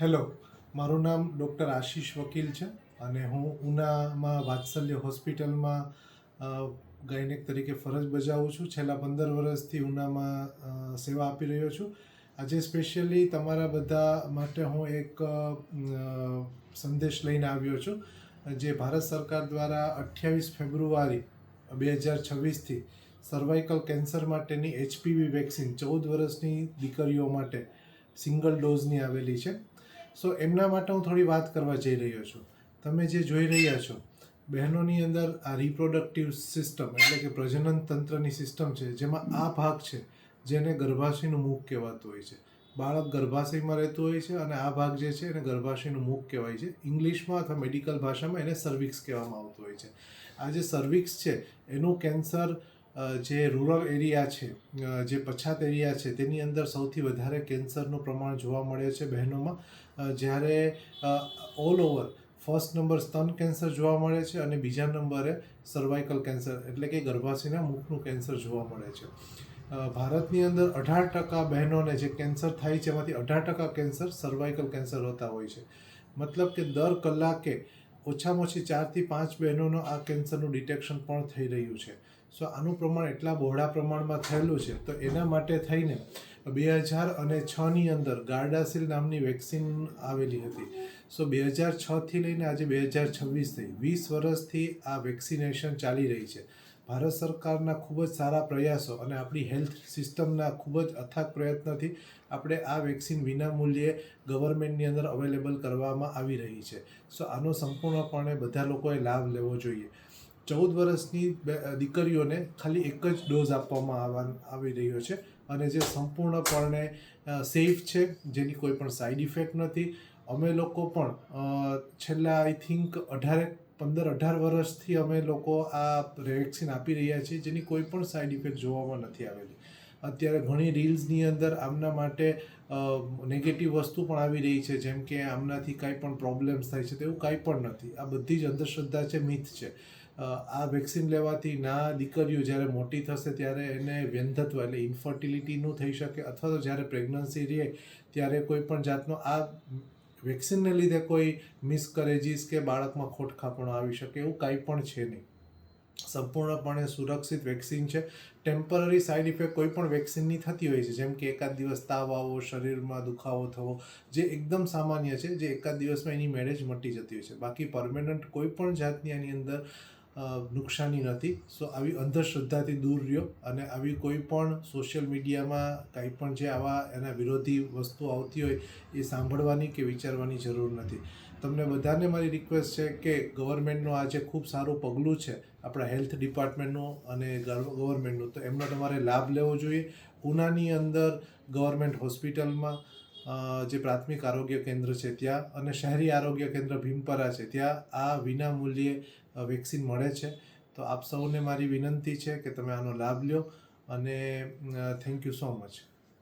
Hello, મારું નામ doctor આશીષ વકીલ છે અને હું ઉનામાં વાત્સલ્ય હોસ્પિટલમાં ગાયનેક તરીકે ફરજ બજાવું છું. છેલ્લા 15 વર્ષથી ઉનામાં સેવા આપી રહ્યો છું. આજે સ્પેશિયલી તમારા બધા માટે હું એક સંદેશ લઈને આવ્યો છું, જે ભારત સરકાર દ્વારા 28 ફેબ્રુઆરી 2026થી સર્વાઇકલ કેન્સર માટેની HPV વેક્સિન 14 વર્ષની દીકરીઓ માટે સિંગલ ડોઝની આવેલી છે. સો એમના માટે હું થોડી વાત કરવા જઈ રહ્યો છું. તમે જે જોઈ રહ્યા છો, બહેનોની અંદર આ રિપ્રોડક્ટિવ સિસ્ટમ એટલે કે પ્રજનન તંત્રની સિસ્ટમ છે, જેમાં આ ભાગ છે જેને ગર્ભાશયનું મુખ કહેવાતું હોય છે. બાળક ગર્ભાશયમાં રહેતું હોય છે અને આ ભાગ જે છે એને ગર્ભાશયનું મુખ કહેવાય છે. ઇંગ્લિશમાં અથવા મેડિકલ ભાષામાં એને સર્વિક્સ કહેવામાં આવતું હોય છે. આ જે સર્વિક્સ છે એનું કેન્સર જે રૂરલ એરિયા છે, જે પછાત એરિયા છે, તેની અંદર સૌથી વધારે કેન્સરનું પ્રમાણ જોવા મળે છે બહેનોમાં. જ્યારે ઓલ ઓવર ફર્સ્ટ નંબર સ્તન કેન્સર જોવા મળે છે અને બીજા નંબરે સર્વાઇકલ કેન્સર એટલે કે ગર્ભાશયના મુખનું કેન્સર જોવા મળે છે. ભારતની અંદર 18% બહેનોને જે કેન્સર થાય છે એમાંથી 18% કેન્સર સર્વાઇકલ કેન્સર હોતા હોય છે. મતલબ કે દર કલાકે ઓછામાં ઓછી 4થી 5 બહેનોનો આ કેન્સરનું ડિટેક્શન પણ થઈ રહ્યું છે. સો આનું પ્રમાણ એટલા બહોળા પ્રમાણમાં થયેલું છે, તો એના માટે થઈને 2006ની અંદર ગાર્ડાસિલ નામની વેક્સિન આવેલી હતી. સો 2006થી લઈને આજે 2026 થઈ 20 વર્ષથી આ વેક્સિનેશન ચાલી રહી છે. ભારત સરકારના ખૂબ જ સારા પ્રયાસો અને આપણી હેલ્થ સિસ્ટમના ખૂબ જ અથાગ પ્રયત્નથી આપણે આ વેક્સિન વિનામૂલ્યે ગવર્મેન્ટની અંદર અવેલેબલ કરવામાં આવી રહી છે. સો આનો સંપૂર્ણપણે બધા લોકોએ લાભ લેવો જોઈએ. 14 વર્ષની દીકરીઓને ખાલી એક જ ડોઝ આપવામાં આવી રહ્યો છે અને જે સંપૂર્ણપણે સેફ છે, જેની કોઈ પણ સાઈડ ઇફેક્ટ નથી. અમે લોકો પણ છેલ્લા આઈ થિંક 15-18 વર્ષથી અમે લોકો આ વેક્સિન આપી રહ્યા છીએ, જેની કોઈ પણ સાઈડ ઇફેક્ટ જોવામાં નથી આવેલી. અત્યારે ઘણી રીલ્સની અંદર આમના માટે નેગેટિવ વસ્તુ પણ આવી રહી છે, જેમ કે આમનાથી કાંઈ પણ પ્રોબ્લેમ્સ થાય છે. તેવું કાંઈ પણ નથી. આ બધી જ અંધશ્રદ્ધા છે, મિથ છે. આ વેક્સિન લેવાથી ના દીકરીઓ જ્યારે મોટી થશે ત્યારે એને વ્યંધત્વ એટલે ઇન્ફર્ટિલિટીનું થઈ શકે, અથવા તો જ્યારે પ્રેગ્નન્સી રહે ત્યારે કોઈ પણ જાતનો આ વેક્સિનને લીધે કોઈ મિસકરેજીસ કે બાળકમાં ખોટખાપણું આવી શકે એવું કાંઈ પણ છે નહીં. સંપૂર્ણપણે સુરક્ષિત વેક્સિન છે. ટેમ્પરરી સાઈડ ઇફેક્ટ કોઈ પણ વેક્સિનની થતી હોય છે, જેમ કે એકાદ દિવસ તાવ આવવો, શરીરમાં દુખાવો થવો, જે એકદમ સામાન્ય છે, જે એકાદ દિવસમાં એની મેળે જ મટી જતી હોય છે. બાકી પરમેનન્ટ કોઈ પણ જાતની આની અંદર નુકસાની નથી. સો આવી અંધશ્રદ્ધાથી દૂર રહ્યો અને આવી કોઈ પણ સોશિયલ મીડિયામાં કાંઈ પણ જે આવા એના વિરોધી વસ્તુ આવતી હોય એ સાંભળવાની કે વિચારવાની જરૂર નથી. તમને બધાને મારી રિક્વેસ્ટ છે કે ગવર્મેન્ટનું આ જે ખૂબ સારું પગલું છે આપણા હેલ્થ ડિપાર્ટમેન્ટનું અને ગવર્મેન્ટનું, તો એમનો તમારે લાભ લેવો જોઈએ. ઉનાની અંદર ગવર્મેન્ટ હોસ્પિટલમાં જે પ્રાથમિક આરોગ્ય કેન્દ્ર છે ત્યાં અને શહેરી આરોગ્ય કેન્દ્ર ભીમપરા છે, ત્યાં આ વિના મૂલ્યે વેક્સિન મળે છે. તો આપ સૌને મારી વિનંતી છે કે તમે આનો લાભ લો અને થેન્ક યુ સો મચ.